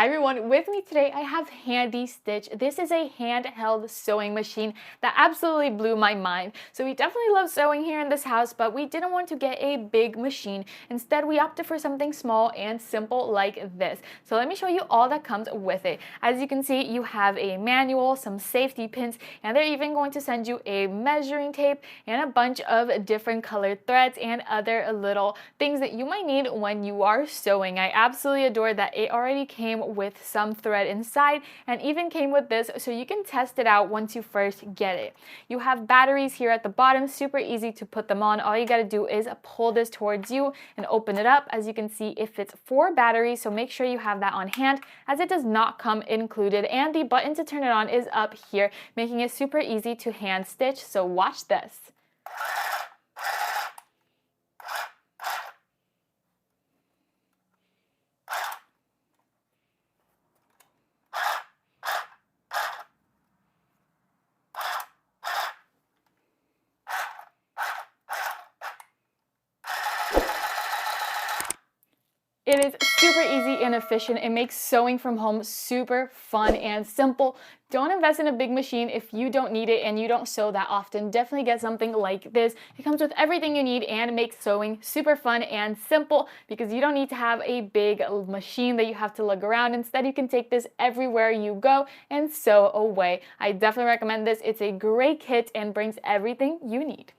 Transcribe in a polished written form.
Hi everyone, with me today I have Handy Stitch. This is a handheld sewing machine that absolutely blew my mind. So we definitely love sewing here in this house, but we didn't want to get a big machine. Instead, we opted for something small and simple like this. So let me show you all that comes with it. As you can see, you have a manual, some safety pins, and they're even going to send you a measuring tape and a bunch of different colored threads and other little things that you might need when you are sewing. I absolutely adore that it already came with some thread inside and even came with this so you can test it out once you first get it. You have batteries here at the bottom, super easy to put them on. All you got to do is pull this towards you and open it up. As you can see, it fits 4 batteries, so make sure you have that on hand as it does not come included, and the button to turn it on is up here, making it super easy to hand stitch. So watch this. It is super easy and efficient. It makes sewing from home super fun and simple. Don't invest in a big machine if you don't need it and you don't sew that often. Definitely get something like this. It comes with everything you need and makes sewing super fun and simple because you don't need to have a big machine that you have to lug around. Instead, you can take this everywhere you go and sew away. I definitely recommend this. It's a great kit and brings everything you need.